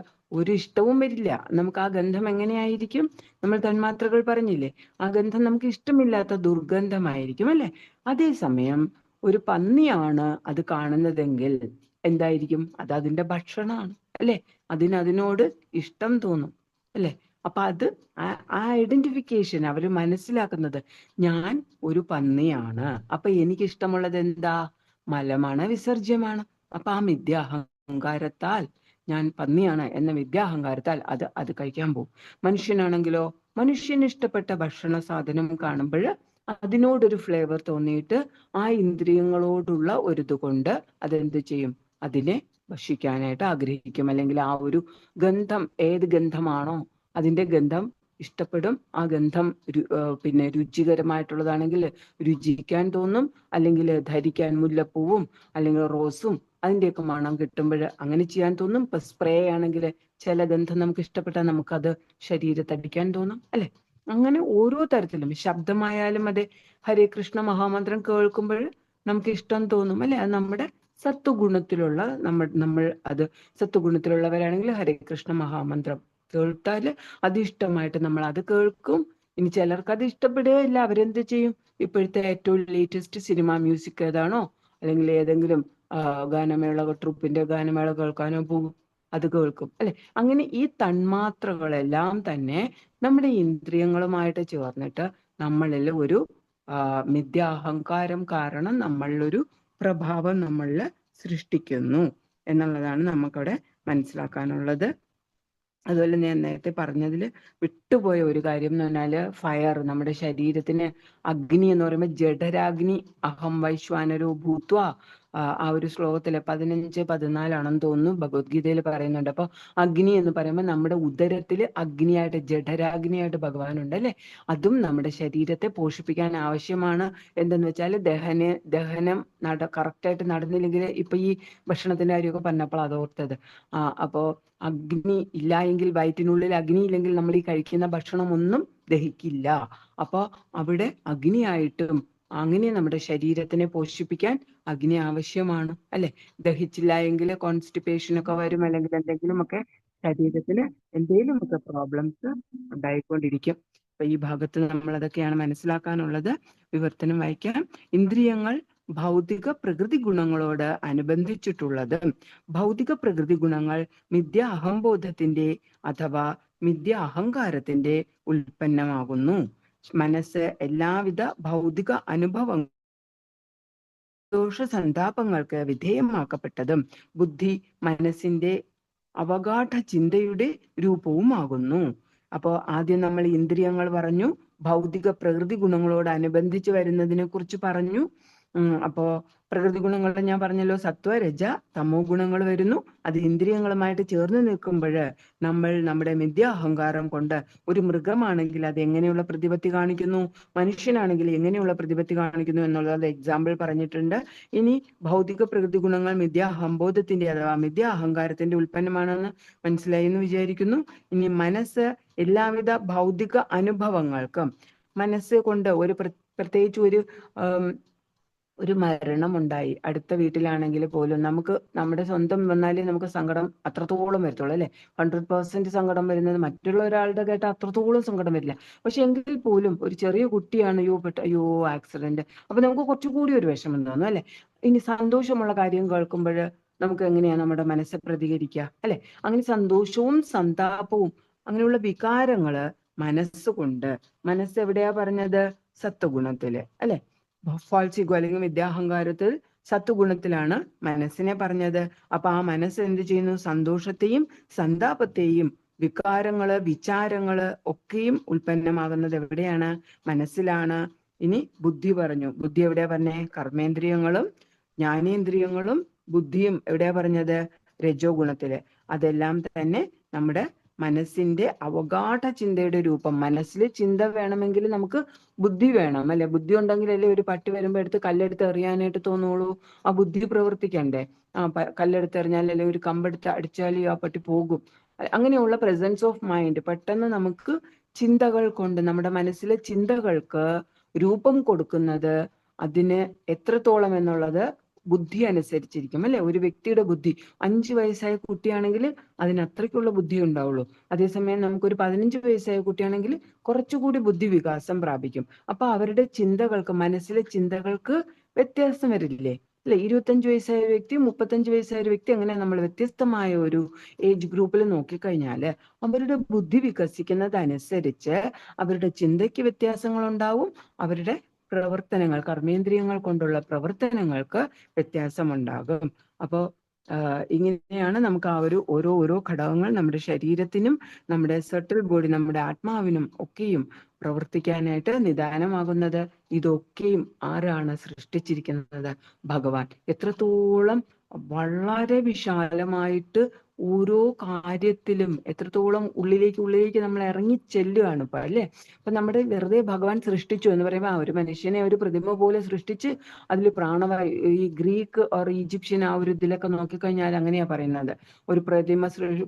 ഇഷ്ടവും വരില്ല. നമുക്ക് ആ ഗന്ധം എങ്ങനെയായിരിക്കും? നമ്മൾ തന്മാത്രകൾ പറഞ്ഞില്ലേ, ആ ഗന്ധം നമുക്ക് ഇഷ്ടമില്ലാത്ത ദുർഗന്ധമായിരിക്കും, അല്ലെ? അതേസമയം ഒരു പന്നിയാണ് അത് കാണുന്നതെങ്കിൽ എന്തായിരിക്കും? അത് അതിന്റെ ഭക്ഷണമാണ്, അല്ലെ? അതിനോട് ഇഷ്ടം തോന്നും, അല്ലെ? അപ്പൊ അത് ആ ഐഡന്റിഫിക്കേഷൻ അവർ മനസ്സിലാക്കുന്നത്, ഞാൻ ഒരു പന്നിയാണ്, അപ്പൊ എനിക്ക് ഇഷ്ടമുള്ളത് എന്താ? മലമാണ്, വിസർജ്യമാണ്. അപ്പൊ ആ മിഥ്യാഹങ്കാരത്താൽ ഞാൻ പന്നിയാണ് എന്ന വിദ്യാഹങ്കാരത്താൽ അത് കഴിക്കാൻ പോകും. മനുഷ്യനാണെങ്കിലോ, മനുഷ്യന് ഇഷ്ടപ്പെട്ട ഭക്ഷണ സാധനം കാണുമ്പോൾ അതിനോടൊരു ഫ്ലേവർ തോന്നിയിട്ട് ആ ഇന്ദ്രിയങ്ങളോടുള്ള ഒരിതുകൊണ്ട് അതെന്ത് ചെയ്യും? അതിനെ ഭക്ഷിക്കാനായിട്ട് ആഗ്രഹിക്കും. അല്ലെങ്കിൽ ആ ഒരു ഗന്ധം, ഏത് ഗന്ധമാണോ അതിന്റെ ഗന്ധം ഇഷ്ടപ്പെടും. ആ ഗന്ധം പിന്നെ രുചികരമായിട്ടുള്ളതാണെങ്കിൽ രുചിക്കാൻ തോന്നും. അല്ലെങ്കിൽ ധരിക്കാൻ മുല്ലപ്പൂവും അല്ലെങ്കിൽ റോസും അതിന്റെയൊക്കെ മണം കിട്ടുമ്പോൾ അങ്ങനെ ചെയ്യാൻ തോന്നും. ഇപ്പൊ സ്പ്രേ ആണെങ്കിൽ ചില ഗന്ധം നമുക്ക് ഇഷ്ടപ്പെട്ടാൽ നമുക്കത് ശരീരത്തടിക്കാൻ തോന്നും, അല്ലെ? അങ്ങനെ ഓരോ തരത്തിലും, ശബ്ദമായാലും അതെ, ഹരേ കൃഷ്ണ മഹാമന്ത്രം കേൾക്കുമ്പോൾ നമുക്ക് ഇഷ്ടം തോന്നും, അല്ലെ? അത് നമ്മുടെ സത്വഗുണത്തിലുള്ള നമ്മൾ അത് സത്വഗുണത്തിലുള്ളവരാണെങ്കിൽ ഹരേ കൃഷ്ണ മഹാമന്ത്രം കേട്ടാല് അത് ഇഷ്ടമായിട്ട് നമ്മൾ അത് കേൾക്കും. ഇനി ചിലർക്ക് അത് ഇഷ്ടപ്പെടുകയില്ല, അവരെന്ത് ചെയ്യും? ഇപ്പോഴത്തെ ഏറ്റവും ലേറ്റസ്റ്റ് സിനിമ മ്യൂസിക് ഏതാണോ, അല്ലെങ്കിൽ ഏതെങ്കിലും ഗാനമേള ട്രൂപ്പിന്റെ ഗാനമേള കേൾക്കാനോ പോകും. അത് കേൾക്കും അല്ലെ. അങ്ങനെ ഈ തന്മാത്രകളെല്ലാം തന്നെ നമ്മുടെ ഇന്ദ്രിയങ്ങളുമായിട്ട് ചേർന്നിട്ട് നമ്മളിൽ ഒരു മിഥ്യാഹങ്കാരം കാരണം നമ്മളിലൊരു പ്രഭാവം നമ്മളിൽ സൃഷ്ടിക്കുന്നു എന്നുള്ളതാണ് നമുക്കവിടെ മനസ്സിലാക്കാനുള്ളത്. അതുപോലെ ഞാൻ നേരത്തെ പറഞ്ഞതിൽ വിട്ടുപോയ ഒരു കാര്യം എന്ന് പറഞ്ഞാല് ഫയർ, നമ്മുടെ ശരീരത്തിന് അഗ്നി എന്ന് പറയുമ്പോൾ ജഠരാഗ്നി അഹം വൈശ്വാനരോ ഭൂത്വ, ആ ഒരു ശ്ലോകത്തില് 15-14 തോന്നുന്നു ഭഗവത്ഗീതയിൽ പറയുന്നുണ്ട്. അപ്പൊ അഗ്നി എന്ന് പറയുമ്പോൾ നമ്മുടെ ഉദരത്തില് അഗ്നിയായിട്ട് ജഠരാഗ്നിയായിട്ട് ഭഗവാനുണ്ട് അല്ലെ. അതും നമ്മുടെ ശരീരത്തെ പോഷിപ്പിക്കാൻ ആവശ്യമാണ്. എന്തെന്ന് വെച്ചാൽ ദഹനം കറക്റ്റായിട്ട് നടന്നില്ലെങ്കിൽ ഇപ്പൊ ഈ ഭക്ഷണത്തിന്റെ കാര്യമൊക്കെ പറഞ്ഞപ്പോൾ അതോർത്തത്. അപ്പോ അഗ്നി ഇല്ല എങ്കിൽ, വയറ്റിനുള്ളിൽ അഗ്നി ഇല്ലെങ്കിൽ നമ്മൾ ഈ കഴിക്കുന്ന ഭക്ഷണം ഒന്നും ദഹിക്കില്ല. അപ്പൊ അവിടെ അഗ്നിയായിട്ടും അങ്ങനെ നമ്മുടെ ശരീരത്തിനെ പോഷിപ്പിക്കാൻ അഗ്നി ആവശ്യമാണ് അല്ലെ. ദഹിച്ചില്ല എങ്കിൽ കോൺസ്റ്റിപ്പേഷൻ ഒക്കെ വരും, അല്ലെങ്കിൽ എന്തെങ്കിലുമൊക്കെ ശരീരത്തിന് എന്തെങ്കിലുമൊക്കെ പ്രോബ്ലംസ് ഉണ്ടായിക്കൊണ്ടിരിക്കും. അപ്പൊ ഈ ഭാഗത്ത് നമ്മൾ അതൊക്കെയാണ് മനസ്സിലാക്കാനുള്ളത്. വിവർത്തനം വായിക്കാം. ഇന്ദ്രിയങ്ങൾ ഭൗതിക പ്രകൃതി ഗുണങ്ങളോട് അനുബന്ധിച്ചിട്ടുള്ളത്. ഭൗതിക പ്രകൃതി ഗുണങ്ങൾ മിഥ്യ അഹംബോധത്തിന്റെ അഥവാ മിഥ്യ അഹങ്കാരത്തിന്റെ ഉൽപ്പന്നമാകുന്നു. മനസ്സ് എല്ലാവിധ ഭൗതിക അനുഭവങ്ങൾ ദോഷസന്താപങ്ങൾക്ക് വിധേയമാക്കപ്പെട്ടതും ബുദ്ധി മനസ്സിന്റെ അവഗാഠ ചിന്തയുടെ രൂപവുമാകുന്നു. അപ്പോ ആദ്യം നമ്മൾ ഇന്ദ്രിയങ്ങൾ പറഞ്ഞു, ഭൗതിക പ്രകൃതി ഗുണങ്ങളോട് അനുബന്ധിച്ച് വരുന്നതിനെ കുറിച്ച് പറഞ്ഞു. അപ്പോ പ്രകൃതി ഗുണങ്ങൾ ഞാൻ പറഞ്ഞല്ലോ, സത്വ രജ തമോ ഗുണങ്ങൾ വരുന്നു. അത് ഇന്ദ്രിയങ്ങളുമായിട്ട് ചേർന്ന് നിൽക്കുമ്പോൾ നമ്മൾ നമ്മുടെ മിഥ്യ അഹങ്കാരം കൊണ്ട്, ഒരു മൃഗമാണെങ്കിൽ അത് എങ്ങനെയുള്ള പ്രതിപത്തി കാണിക്കുന്നു, മനുഷ്യനാണെങ്കിൽ എങ്ങനെയുള്ള പ്രതിപത്തി കാണിക്കുന്നു എന്നുള്ളത് എക്സാമ്പിൾ പറഞ്ഞിട്ടുണ്ട്. ഇനി ഭൗതിക പ്രകൃതി ഗുണങ്ങൾ മിഥ്യ അഹംബോധത്തിന്റെ അഥവാ മിഥ്യ അഹങ്കാരത്തിന്റെ ഉൽപ്പന്നമാണെന്ന് മനസ്സിലായി എന്ന് വിചാരിക്കുന്നു. ഇനി മനസ്സ് എല്ലാവിധ ഭൗതിക അനുഭവങ്ങൾക്കും, മനസ്സ് കൊണ്ട് പ്രത്യേകിച്ച് ഒരു മരണമുണ്ടായി അടുത്ത വീട്ടിലാണെങ്കിൽ പോലും നമുക്ക് നമ്മുടെ സ്വന്തം വന്നാലേ നമുക്ക് സങ്കടം അത്രത്തോളം വരത്തുള്ളൂ അല്ലെ. 100% സങ്കടം വരുന്നത് മറ്റുള്ള ഒരാളുടെ കേട്ട അത്രത്തോളം സങ്കടം വരില്ല. പക്ഷെ എങ്കിൽ പോലും ഒരു ചെറിയ കുട്ടിയാണ് അയ്യോ ആക്സിഡന്റ്, അപ്പൊ നമുക്ക് കുറച്ചുകൂടി ഒരു വിഷമം തോന്നും അല്ലെ. ഇനി സന്തോഷമുള്ള കാര്യം കേൾക്കുമ്പോൾ നമുക്ക് എങ്ങനെയാ നമ്മുടെ മനസ്സ് പ്രതികരിക്കുക അല്ലെ. അങ്ങനെ സന്തോഷവും സന്താപവും അങ്ങനെയുള്ള വികാരങ്ങള് മനസ്സുകൊണ്ട്, മനസ്സ് എവിടെയാ പറഞ്ഞത്, സത്വഗുണത്തില് അല്ലെ. ഫാൾസ് ഈഗോ അല്ലെങ്കിൽ വിദ്യാഹങ്കാരത്തിൽ സത്വഗുണത്തിലാണ് മനസ്സിനെ പറഞ്ഞത്. അപ്പൊ ആ മനസ്സ് എന്ത് ചെയ്യുന്നു, സന്തോഷത്തെയും സന്താപത്തെയും വികാരങ്ങള് വിചാരങ്ങള് ഒക്കെയും ഉൽപ്പന്നമാകുന്നത് എവിടെയാണ്, മനസ്സിലാണ്. ഇനി ബുദ്ധി പറഞ്ഞു. ബുദ്ധി എവിടെയാ പറഞ്ഞേ, കർമ്മേന്ദ്രിയങ്ങളും ജ്ഞാനേന്ദ്രിയങ്ങളും ബുദ്ധിയും എവിടെയാ പറഞ്ഞത്, രജോ ഗുണത്തില്. അതെല്ലാം തന്നെ നമ്മുടെ മനസ്സിന്റെ അവഗാഠ ചിന്തയുടെ രൂപം. മനസ്സിൽ ചിന്ത വേണമെങ്കിൽ നമുക്ക് ബുദ്ധി വേണം അല്ലെ. ബുദ്ധി ഉണ്ടെങ്കിലല്ലേ ഒരു പട്ടി വരുമ്പോ എടുത്ത് കല്ലെടുത്ത് എറിയാനായിട്ട് തോന്നുള്ളൂ. ആ ബുദ്ധി പ്രവർത്തിക്കണ്ടേ. കല്ലെടുത്ത് എറിഞ്ഞാൽ അല്ലെങ്കിൽ ഒരു കമ്പെടുത്ത് അടിച്ചാൽ ആ പട്ടി പോകും. അങ്ങനെയുള്ള പ്രസൻസ് ഓഫ് മൈൻഡ്, പെട്ടെന്ന് നമുക്ക് ചിന്തകൾ കൊണ്ട് നമ്മുടെ മനസ്സിലെ ചിന്തകൾക്ക് രൂപം കൊടുക്കുന്നത് അതിന് എത്രത്തോളം എന്നുള്ളത് ബുദ്ധി അനുസരിച്ചിരിക്കും അല്ലെ. ഒരു വ്യക്തിയുടെ ബുദ്ധി 5 വയസ്സായ കുട്ടിയാണെങ്കിൽ അതിന് അത്രയ്ക്കുള്ള ബുദ്ധി ഉണ്ടാവുള്ളൂ. അതേസമയം നമുക്കൊരു 15 വയസ്സായ കുട്ടിയാണെങ്കിൽ കുറച്ചുകൂടി ബുദ്ധി വികാസം പ്രാപിക്കും. അപ്പൊ അവരുടെ ചിന്തകൾക്ക്, മനസ്സിലെ ചിന്തകൾക്ക് വ്യത്യാസം വരില്ലേ അല്ലെ. 25 വയസ്സായ വ്യക്തി 35 വയസ്സായ ഒരു വ്യക്തി, അങ്ങനെ നമ്മൾ വ്യത്യസ്തമായ ഒരു ഏജ് ഗ്രൂപ്പിൽ നോക്കിക്കഴിഞ്ഞാല് അവരുടെ ബുദ്ധി വികസിക്കുന്നതനുസരിച്ച് അവരുടെ ചിന്തയ്ക്ക് വ്യത്യാസങ്ങൾ ഉണ്ടാവും, അവരുടെ പ്രവർത്തനങ്ങൾ, കർമ്മേന്ദ്രിയങ്ങൾ കൊണ്ടുള്ള പ്രവർത്തനങ്ങൾക്ക് വ്യത്യാസമുണ്ടാകും. അപ്പോ ഇങ്ങനെയാണ് നമുക്ക് ആ ഒരു ഓരോ ഘടകങ്ങൾ നമ്മുടെ ശരീരത്തിനും നമ്മുടെ സെർട്ടിൽ ബോഡി, നമ്മുടെ ആത്മാവിനും ഒക്കെയും പ്രവർത്തിക്കാനായിട്ട് നിദാനമാകുന്നത്. ഇതൊക്കെയും ആരാണ് സൃഷ്ടിച്ചിരിക്കുന്നത്, ഭഗവാൻ. എത്രത്തോളം വളരെ വിശാലമായിട്ട് ഓരോ കാര്യത്തിലും എത്രത്തോളം ഉള്ളിലേക്ക് നമ്മൾ ഇറങ്ങി ചെല്ലുകയാണ് ഇപ്പൊ അല്ലെ. അപ്പൊ നമ്മുടെ വെറുതെ ഭഗവാൻ സൃഷ്ടിച്ചു എന്ന് പറയുമ്പോൾ ഒരു മനുഷ്യനെ ഒരു പ്രതിമ പോലെ സൃഷ്ടിച്ച് അതിൽ പ്രാണവായു, ഈ ഗ്രീക്ക് ഓർ ഈജിപ്ഷ്യൻ ആ ഒരു ഇതിലൊക്കെ നോക്കിക്കഴിഞ്ഞാൽ അങ്ങനെയാ പറയുന്നത്. ഒരു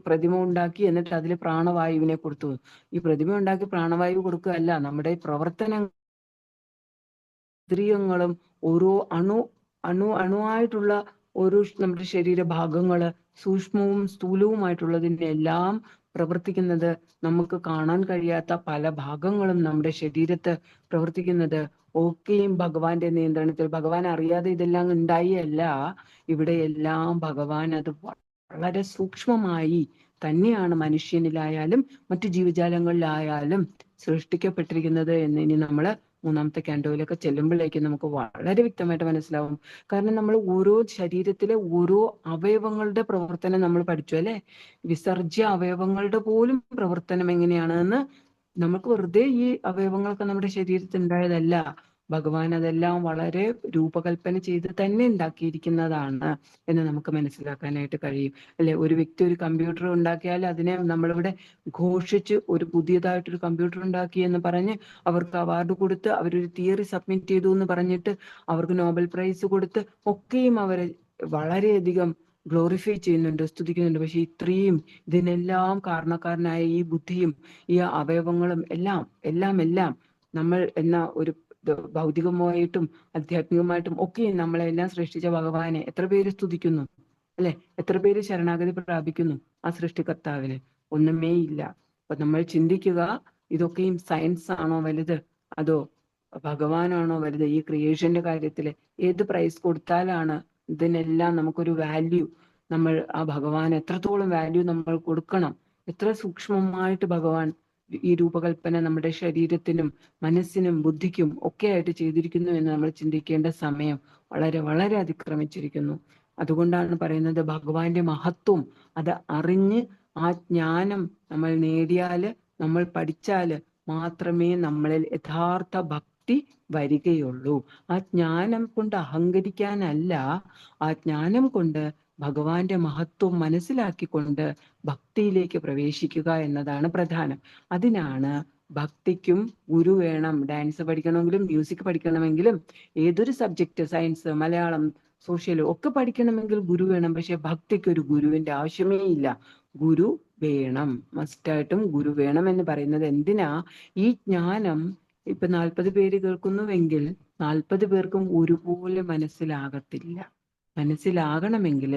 പ്രതിമ ഉണ്ടാക്കി എന്നിട്ട് അതിൽ പ്രാണവായുവിനെ കൊടുത്തു. ഈ പ്രതിമ ഉണ്ടാക്കി പ്രാണവായു കൊടുക്കുകയല്ല, നമ്മുടെ ഇന്ദ്രിയങ്ങളും ഓരോ അണുവായിട്ടുള്ള ഓരോ നമ്മുടെ ശരീരഭാഗങ്ങള് സൂക്ഷ്മവും സ്ഥൂലവുമായിട്ടുള്ളതിനെല്ലാം പ്രവർത്തിക്കുന്നത്, നമുക്ക് കാണാൻ കഴിയാത്ത പല ഭാഗങ്ങളും നമ്മുടെ ശരീരത്ത് പ്രവർത്തിക്കുന്നത് ഒക്കെയും ഭഗവാന്റെ നിയന്ത്രണത്തിൽ. ഭഗവാൻ അറിയാതെ ഇതെല്ലാം ഉണ്ടായി അല്ല, ഇവിടെ എല്ലാം ഭഗവാൻ അത് വളരെ സൂക്ഷ്മമായി തന്നെയാണ് മനുഷ്യനിലായാലും മറ്റു ജീവജാലങ്ങളിലായാലും സൃഷ്ടിക്കപ്പെട്ടിരിക്കുന്നത് എന്ന് ഇനി നമ്മൾ മൂന്നാമത്തെ കാൻഡോയിലൊക്കെ ചെല്ലുമ്പോഴേക്കും നമുക്ക് വളരെ വ്യക്തമായിട്ട് മനസ്സിലാവും. കാരണം നമ്മൾ ഓരോ ശരീരത്തിലെ ഓരോ അവയവങ്ങളുടെ പ്രവർത്തനം നമ്മൾ പഠിച്ചു അല്ലെ. വിസർജ്യ അവയവങ്ങളുടെ പോലും പ്രവർത്തനം എങ്ങനെയാണെന്ന് നമുക്ക് വെറുതെ ഈ അവയവങ്ങളൊക്കെ നമ്മുടെ ശരീരത്തിൽ ഉണ്ടായതല്ല. ഭഗവാൻ അതെല്ലാം വളരെ രൂപകൽപ്പന ചെയ്ത് തന്നെ ഉണ്ടാക്കിയിരിക്കുന്നതാണ് എന്ന് നമുക്ക് മനസ്സിലാക്കാനായിട്ട് കഴിയും അല്ലെ. ഒരു വ്യക്തി ഒരു കമ്പ്യൂട്ടർ ഉണ്ടാക്കിയാൽ അതിനെ നമ്മളിവിടെ ഘോഷിച്ച് ഒരു പുതിയതായിട്ടൊരു കമ്പ്യൂട്ടർ ഉണ്ടാക്കി എന്ന് പറഞ്ഞ് അവർക്ക് അവാർഡ് കൊടുത്ത് അവരൊരു തിയറി സബ്മിറ്റ് ചെയ്തു എന്ന് പറഞ്ഞിട്ട് അവർക്ക് നോബൽ പ്രൈസ് കൊടുത്ത് ഒക്കെയും അവരെ വളരെയധികം ഗ്ലോറിഫൈ ചെയ്യുന്നുണ്ട്, സ്തുതിക്കുന്നുണ്ട്. പക്ഷെ ഇത്രയും ഇതിനെല്ലാം കാരണക്കാരനായ ഈ ബുദ്ധിയും ഈ അവയവങ്ങളും എല്ലാം എല്ലാം എല്ലാം നമ്മൾ എന്ന ഒരു ഭൗതികമായിട്ടും ആധ്യാത്മികമായിട്ടും ഒക്കെ നമ്മളെല്ലാം സൃഷ്ടിച്ച ഭഗവാനെ എത്ര പേര് സ്തുതിക്കുന്നു അല്ലെ. എത്ര പേര് ശരണാഗതി പ്രാപിക്കുന്നു ആ സൃഷ്ടികർത്താവിന്? ഒന്നുമേ ഇല്ല. അപ്പൊ നമ്മൾ ചിന്തിക്കുക, ഇതൊക്കെയും സയൻസ് ആണോ വലുത് അതോ ഭഗവാനാണോ വലുത്? ഈ ക്രിയേഷന്റെ കാര്യത്തില് ഏത് പ്രൈസ് കൊടുത്താലാണ് ഇതിനെല്ലാം നമുക്കൊരു വാല്യൂ? നമ്മൾ ആ ഭഗവാൻ എത്രത്തോളം വാല്യൂ നമ്മൾ കൊടുക്കണം? എത്ര സൂക്ഷ്മമായിട്ട് ഭഗവാൻ ഈ രൂപകൽപ്പന നമ്മുടെ ശരീരത്തിനും മനസ്സിനും ബുദ്ധിക്കും ഒക്കെ ആയിട്ട് ചെയ്തിരിക്കുന്നു എന്ന് നമ്മൾ ചിന്തിക്കേണ്ട സമയം വളരെ വളരെ അതിക്രമിച്ചിരിക്കുന്നു. അതുകൊണ്ടാണ് പറയുന്നത് ഭഗവാന്റെ മഹത്വം അത് അറിഞ്ഞ് ആ ജ്ഞാനം നമ്മൾ നേടിയാല്, നമ്മൾ പഠിച്ചാല് മാത്രമേ നമ്മളിൽ യഥാർത്ഥ ഭക്തി വരികയുള്ളൂ. ആ ജ്ഞാനം കൊണ്ട് അഹങ്കരിക്കാനല്ല, ആ ജ്ഞാനം കൊണ്ട് ഭഗവാന്റെ മഹത്വം മനസ്സിലാക്കിക്കൊണ്ട് ഭക്തിയിലേക്ക് പ്രവേശിക്കുക എന്നതാണ് പ്രധാനം. അതിനാണ് ഭക്തിക്കും ഗുരു വേണം. ഡാൻസ് പഠിക്കണമെങ്കിലും മ്യൂസിക് പഠിക്കണമെങ്കിലും ഏതൊരു സബ്ജക്റ്റ്, സയൻസ്, മലയാളം, സോഷ്യൽ ഒക്കെ പഠിക്കണമെങ്കിൽ ഗുരു വേണം. പക്ഷെ ഭക്തിക്ക് ഒരു ഗുരുവിന്റെ ആവശ്യമേ ഇല്ല. ഗുരു വേണം, മസ്റ്റായിട്ടും ഗുരു വേണം എന്ന് പറയുന്നത് എന്തിനാ? ഈ ജ്ഞാനം ഇപ്പൊ 40 പേര് കേൾക്കുന്നുവെങ്കിൽ 40 പേർക്കും ഒരുപോലെ മനസ്സിലാകത്തില്ല. മനസ്സിലാകണമെങ്കിൽ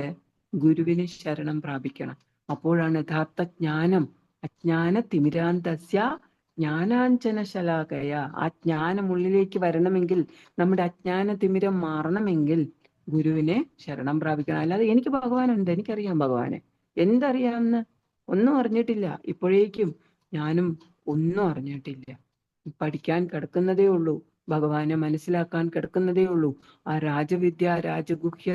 ഗുരുവിനെ ശരണം പ്രാപിക്കണം. അപ്പോഴാണ് യഥാർത്ഥ ജ്ഞാനം. അജ്ഞാന തിമിരാന്തസ്യ ജ്ഞാനാഞ്ജന ശലാകയ. ആ ജ്ഞാനം ഉള്ളിലേക്ക് വരണമെങ്കിൽ, നമ്മുടെ അജ്ഞാന തിമിരം മാറണമെങ്കിൽ ഗുരുവിനെ ശരണം പ്രാപിക്കണം. അല്ലാതെ എനിക്ക് ഭഗവാനുണ്ട്, എനിക്കറിയാം ഭഗവാനെ, എന്തറിയാമെന്ന്? ഒന്നും അറിഞ്ഞിട്ടില്ല. ഇപ്പോഴേക്കും ഞാനും ഒന്നും അറിഞ്ഞിട്ടില്ല. പഠിക്കാൻ കിടക്കുന്നതേ ഉള്ളൂ, ഭഗവാനെ മനസ്സിലാക്കാൻ കിടക്കുന്നതേ ഉള്ളൂ. ആ രാജവിദ്യ, രാജഗുഹ്യ,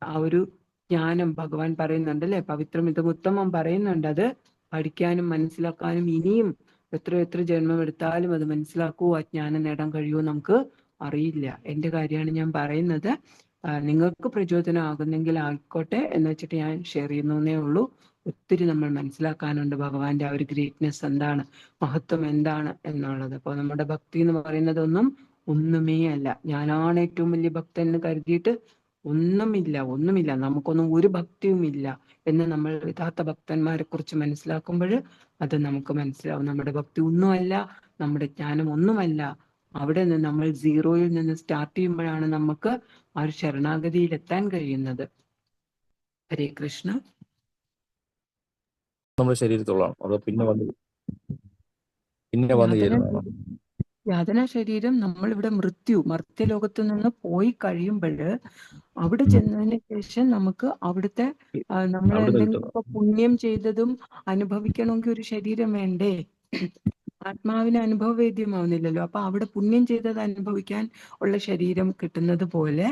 ആ ഒരു ജ്ഞാനം ഭഗവാൻ പറയുന്നുണ്ടല്ലേ, പവിത്രമിതം ഉത്തമം പറയുന്നുണ്ട്. അത് പഠിക്കാനും മനസ്സിലാക്കാനും ഇനിയും എത്ര എത്ര ജന്മം എടുത്താലും അത് മനസ്സിലാക്കുവോ, ആ ജ്ഞാനം നേടാൻ കഴിയുമോ നമുക്ക് അറിയില്ല. എന്റെ കാര്യമാണ് ഞാൻ പറയുന്നത്. നിങ്ങൾക്ക് പ്രചോദനമാകുന്നെങ്കിൽ ആയിക്കോട്ടെ എന്ന് വെച്ചിട്ട് ഞാൻ ഷെയർ ചെയ്യുന്നേ ഉള്ളൂ. ഒത്തിരി നമ്മൾ മനസ്സിലാക്കാനുണ്ട്. ഭഗവാന്റെ ആ ഒരു ഗ്രേറ്റ്നെസ് എന്താണ്, മഹത്വം എന്താണ് എന്നുള്ളത്. അപ്പോൾ നമ്മുടെ ഭക്തി എന്ന് പറയുന്നതൊന്നും ഒന്നുമേ അല്ല. ഞാനാണ് ഏറ്റവും വലിയ ഭക്തൻ എന്ന് കരുതിയിട്ട് ഒന്നുമില്ല, ഒന്നുമില്ല. നമുക്കൊന്നും ഒരു ഭക്തിയും ഇല്ല എന്ന് നമ്മൾ യഥാർത്ഥ ഭക്തന്മാരെ കുറിച്ച് മനസ്സിലാക്കുമ്പോൾ അത് നമുക്ക് മനസ്സിലാവും. നമ്മുടെ ഭക്തി ഒന്നുമല്ല, നമ്മുടെ ജ്ഞാനം ഒന്നുമല്ല. അവിടെ നിന്ന് നമ്മൾ സീറോയിൽ നിന്ന് സ്റ്റാർട്ട് ചെയ്യുമ്പോഴാണ് നമുക്ക് ആ ഒരു ശരണാഗതിയിൽ എത്താൻ കഴിയുന്നത്. ഹരേ കൃഷ്ണ. നമ്മുടെ ശരീരത്തുള്ളതാണ് അത് പിന്നെ വന്ന് ചേരുന്നതാണ്. യാതന ശരീരം നമ്മളിവിടെ മർത്യലോകത്ത് നിന്ന് പോയി കഴിയുമ്പോൾ അവിടെ ചെന്നതിന് ശേഷം നമുക്ക് അവിടുത്തെ നമ്മൾ എന്തെങ്കിലും പുണ്യം ചെയ്തതും അനുഭവിക്കണമെങ്കിൽ ഒരു ശരീരം വേണ്ടേ? ആത്മാവിന് അനുഭവവേദ്യമാവുന്നില്ലല്ലോ. അപ്പൊ അവിടെ പുണ്യം ചെയ്തത് അനുഭവിക്കാൻ ഉള്ള ശരീരം കിട്ടുന്നത് പോലെ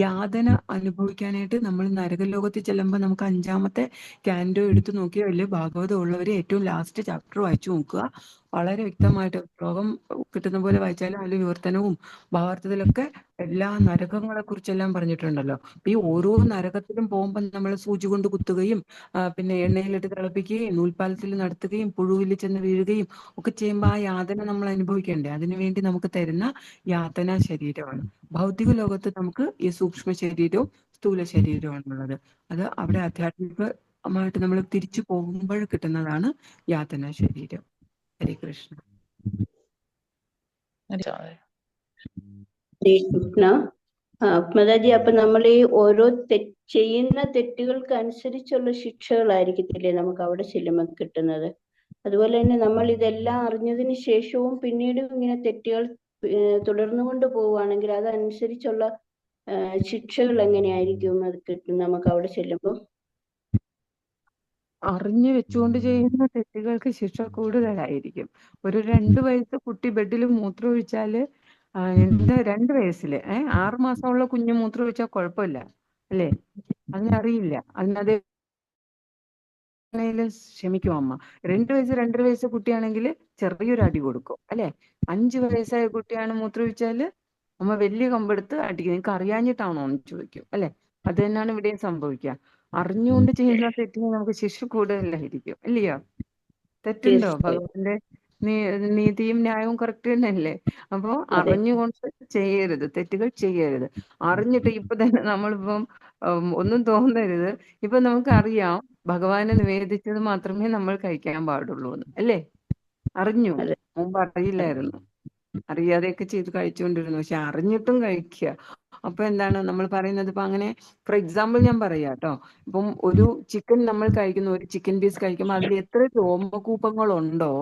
യാതന അനുഭവിക്കാനായിട്ട് നമ്മൾ നരകലോകത്തിൽ ചെല്ലുമ്പോൾ നമുക്ക് 5ാമത്തെ കാൻഡോ എടുത്തു നോക്കിയോ അല്ലേ, ഭാഗവതം ഉള്ളവര് ഏറ്റവും ലാസ്റ്റ് ചാപ്റ്റർ വായിച്ചു നോക്കുക. വളരെ വ്യക്തമായിട്ട് ശ്ലോകം കിട്ടുന്ന പോലെ വായിച്ചാലും അതിൽ വിവർത്തനവും ഭാവാർത്ഥത്തിലൊക്കെ എല്ലാ നരകങ്ങളെ കുറിച്ചെല്ലാം പറഞ്ഞിട്ടുണ്ടല്ലോ. അപ്പൊ ഈ ഓരോ നരകത്തിലും പോകുമ്പോൾ നമ്മൾ സൂചി കൊണ്ട് കുത്തുകയും പിന്നെ എണ്ണയിലിട്ട് തിളപ്പിക്കുകയും നൂൽപ്പാലത്തിൽ നടത്തുകയും പുഴുവിൽ ചെന്ന് വീഴുകയും ഒക്കെ ചെയ്യുമ്പോൾ ആ യാതന നമ്മൾ അനുഭവിക്കണ്ടേ? അതിനുവേണ്ടി നമുക്ക് തരുന്ന യാതന ശരീരമാണ്. ഭൗതിക ലോകത്ത് നമുക്ക് ഈ സൂക്ഷ്മ ശരീരവും സ്ഥൂല ശരീരവുമാണുള്ളത്. അത് അവിടെ ആധ്യാത്മികമായിട്ട് നമ്മൾ തിരിച്ചു പോകുമ്പോൾ കിട്ടുന്നതാണ് യാതന ശരീരം. ഹരേ കൃഷ്ണ. ഹരേ കൃഷ്ണ. മാതാജി, അപ്പൊ നമ്മൾ ഈ ഓരോ ചെയ്യുന്ന തെറ്റുകൾക്ക് അനുസരിച്ചുള്ള ശിക്ഷകളായിരിക്കത്തില്ലേ നമുക്ക് അവിടെ ചെല്ലുമ്പോൾ കിട്ടുന്നത്? അതുപോലെ തന്നെ നമ്മൾ ഇതെല്ലാം അറിഞ്ഞതിന് ശേഷവും പിന്നീടും ഇങ്ങനെ തെറ്റുകൾ തുടർന്നുകൊണ്ട് പോവുകയാണെങ്കിൽ അതനുസരിച്ചുള്ള ശിക്ഷകൾ എങ്ങനെയായിരിക്കും അത് കിട്ടും നമുക്ക് അവിടെ ചെല്ലുമ്പോൾ? അറിഞ്ഞു വെച്ചുകൊണ്ട് ചെയ്യുന്ന തെറ്റുകൾക്ക് ശിക്ഷ കൂടുതലായിരിക്കും. ഒരു 2 വയസ്സ് കുട്ടി ബെഡിൽ മൂത്രമൊഴിച്ചാല് എന്താ 2 വയസ്സില് 6 മാസമുള്ള കുഞ്ഞ് മൂത്രമൊഴിച്ചാൽ കുഴപ്പമില്ല അല്ലേ? അതിനറിയില്ല. അതിനത് ക്ഷമിക്കും അമ്മ. 2 വയസ്സ് 2.5 വയസ്സ് കുട്ടിയാണെങ്കിൽ ചെറിയൊരു അടി കൊടുക്കും അല്ലെ? 5 വയസ്സായ കുട്ടിയാണ് മൂത്രമൊഴിച്ചാല് അമ്മ വലിയ കമ്പെടുത്ത് അടിക്കും. നിങ്ങൾക്ക് അറിയാഞ്ഞിട്ടാണോ എന്ന് ചോദിക്കും അല്ലെ? അത് തന്നെയാണ് ഇവിടെയും സംഭവിക്കുക. അറിഞ്ഞുകൊണ്ട് ചെയ്യുന്ന തെറ്റിന് നമുക്ക് ശിക്ഷ കൂടുതലായിരിക്കും അല്ലയോ? തെറ്റുണ്ടോ? തീർച്ചയായും ഭഗവാന്റെ നീതിയും ന്യായവും കറക്റ്റ് തന്നെയല്ലേ? അപ്പൊ അതെ. അറിഞ്ഞുകൊണ്ട് ചെയ്യരുത്, തെറ്റുകൾ ചെയ്യരുത്. അറിഞ്ഞിട്ട് ഇപ്പൊ തന്നെ നമ്മളിപ്പം ഒന്നും തോന്നരുത്. ഇപ്പൊ നമുക്കറിയാം ഭഗവാനെ നിവേദിച്ചത് മാത്രമേ നമ്മൾ കഴിക്കാൻ പാടുള്ളൂ എന്ന് അല്ലേ? അറിഞ്ഞു, അതെ. മുമ്പ് അറിയില്ലായിരുന്നു, അറിയാതെയൊക്കെ ചെയ്ത് കഴിച്ചുകൊണ്ടിരുന്നു. പക്ഷെ അറിഞ്ഞിട്ടും കഴിക്കുക. അപ്പൊ എന്താണ് നമ്മൾ പറയുന്നത്? ഇപ്പൊ അങ്ങനെ ഫോർ എക്സാമ്പിൾ ഞാൻ പറയാം കേട്ടോ. ഇപ്പം ഒരു ചിക്കൻ നമ്മൾ കഴിക്കുന്നു, ഒരു ചിക്കൻ പീസ് കഴിക്കുമ്പോൾ അതിൽ എത്ര രോമകൂപങ്ങളുണ്ടോ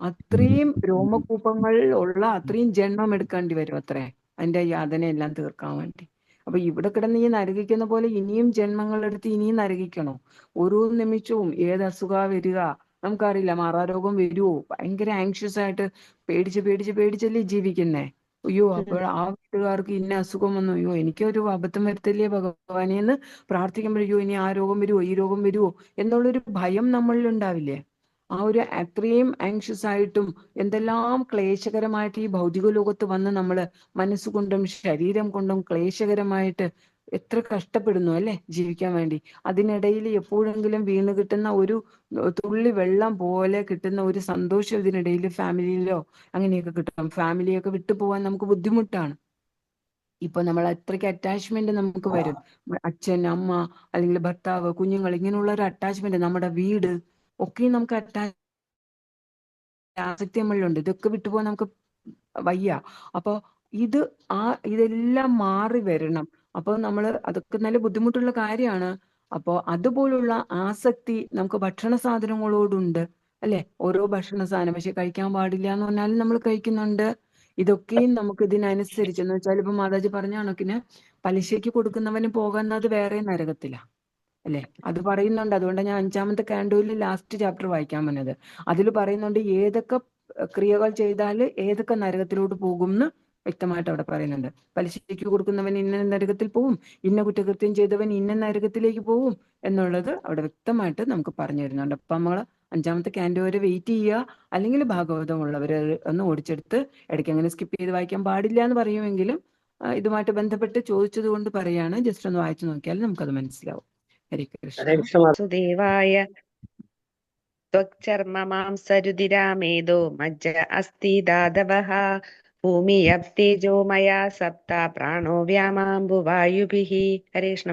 അത്രയും രോമകൂപങ്ങൾ ഉള്ള അത്രയും ജന്മം എടുക്കേണ്ടി വരും അത്രേ അതിന്റെ യാതനയെല്ലാം തീർക്കാൻ വേണ്ടി. അപ്പൊ ഇവിടെ കിടന്ന് ഈ നരകിക്കുന്ന പോലെ ഇനിയും ജന്മങ്ങൾ എടുത്ത് ഇനിയും നരകിക്കണോ? ഓരോ നിമിഷവും ഏത് അസുഖ വരിക നമുക്കറിയില്ല. മാറാരോഗം വരുവോ? ഭയങ്കര ആങ്ഷ്യസ് ആയിട്ട് പേടിച്ചല്ലേ ജീവിക്കുന്നേ. അയ്യോ അപ്പോൾ ആ വീട്ടുകാർക്ക് ഇന്ന അസുഖം വന്നു, അയ്യോ എനിക്കൊരു അബദ്ധം വരുത്തില്ലേ ഭഗവാനെ എന്ന് പ്രാർത്ഥിക്കുമ്പോൾ അയ്യോ ഇനി ആ രോഗം വരുവോ, ഈ രോഗം വരുവോ എന്നുള്ളൊരു ഭയം നമ്മളിൽ ഉണ്ടാവില്ലേ? ആ ഒരു അത്രയും ആങ്ഷ്യസ് ആയിട്ടും എന്തെല്ലാം ക്ലേശകരമായിട്ട് ഈ ഭൗതിക ലോകത്ത് വന്ന് നമ്മള് മനസ്സുകൊണ്ടും ശരീരം കൊണ്ടും ക്ലേശകരമായിട്ട് എത്ര കഷ്ടപ്പെടുന്നു അല്ലെ ജീവിക്കാൻ വേണ്ടി. അതിനിടയിൽ എപ്പോഴെങ്കിലും വീണ് കിട്ടുന്ന ഒരു തുള്ളി വെള്ളം പോലെ കിട്ടുന്ന ഒരു സന്തോഷം ഇതിനിടയിൽ ഫാമിലിയിലോ അങ്ങനെയൊക്കെ കിട്ടും. ഫാമിലിയൊക്കെ വിട്ടു പോകാൻ നമുക്ക് ബുദ്ധിമുട്ടാണ്. ഇപ്പൊ നമ്മൾ അത്രയ്ക്ക് അറ്റാച്ച്മെന്റ് നമുക്ക് വരും. അച്ഛൻ, അമ്മ, അല്ലെങ്കിൽ ഭർത്താവ്, കുഞ്ഞുങ്ങൾ, ഇങ്ങനെയുള്ള ഒരു അറ്റാച്ച്മെന്റ്, നമ്മുടെ വീട് ഒക്കെ നമുക്ക് ആസക്തി നമ്മളിലുണ്ട്. ഇതൊക്കെ വിട്ടുപോകാൻ നമുക്ക് വയ്യ. അപ്പൊ ഇതെല്ലാം മാറി വരണം. അപ്പൊ അതൊക്കെ നല്ല ബുദ്ധിമുട്ടുള്ള കാര്യമാണ്. അപ്പോ അതുപോലുള്ള ആസക്തി നമുക്ക് ഭക്ഷണ സാധനങ്ങളോടുണ്ട് അല്ലെ? ഓരോ ഭക്ഷണ സാധനം പക്ഷെ കഴിക്കാൻ പാടില്ല എന്ന് പറഞ്ഞാലും നമ്മൾ കഴിക്കുന്നുണ്ട്. ഇതൊക്കെയും നമുക്ക് ഇതിനനുസരിച്ച് എന്ന് വെച്ചാൽ ഇപ്പൊ മാതാജി പറഞ്ഞ കണക്കിന് പലിശയ്ക്ക് കൊടുക്കുന്നവന് പോകുന്നത് വേറെ നരകത്തിലാ അല്ലെ? അത് പറയുന്നുണ്ട്. അതുകൊണ്ട് ഞാൻ 5ാമത്തെ കാൻഡോയിൽ ലാസ്റ്റ് ചാപ്റ്റർ വായിക്കാൻ പറഞ്ഞത്. അതിൽ പറയുന്നുണ്ട് ഏതൊക്കെ ക്രിയകൾ ചെയ്താൽ ഏതൊക്കെ നരകത്തിലോട്ട് പോകും എന്ന് വ്യക്തമായിട്ട് അവിടെ പറയുന്നുണ്ട്. പലിശയ്ക്ക് കൊടുക്കുന്നവൻ ഇന്ന നരകത്തിൽ പോവും, ഇന്ന കുറ്റകൃത്യം ചെയ്തവൻ ഇന്ന നരകത്തിലേക്ക് പോവും എന്നുള്ളത് അവിടെ വ്യക്തമായിട്ട് നമുക്ക് പറഞ്ഞു തരുന്നുണ്ട്. അപ്പൊ നമ്മൾ 5ാമത്തെ കാൻഡോ വരെ വെയിറ്റ് ചെയ്യുക. അല്ലെങ്കിൽ ഭാഗവതം ഉള്ളവരെ ഒന്ന് ഓടിച്ചെടുത്ത് ഇടയ്ക്ക് അങ്ങനെ സ്കിപ്പ് ചെയ്ത് വായിക്കാൻ പാടില്ല എന്ന് പറയുമെങ്കിലും ഇതുമായിട്ട് ബന്ധപ്പെട്ട് ചോദിച്ചത് കൊണ്ട് പറയാണ്. ജസ്റ്റ് ഒന്ന് വായിച്ചു നോക്കിയാൽ നമുക്കത് മനസ്സിലാവും. ഹരേ കൃഷ്ണ. വാസുദേവായ ത്വക്ചർമ്മ മാംസരുതിരാമേദോ മജ്ജ അസ്ഥി ദാതവഃ ഭൂമിയപ്തേജോ മയാ സപ്ത പ്രാണോ വ്യാമാംബുവായുഭിः. ഹരേ കൃഷ്ണ.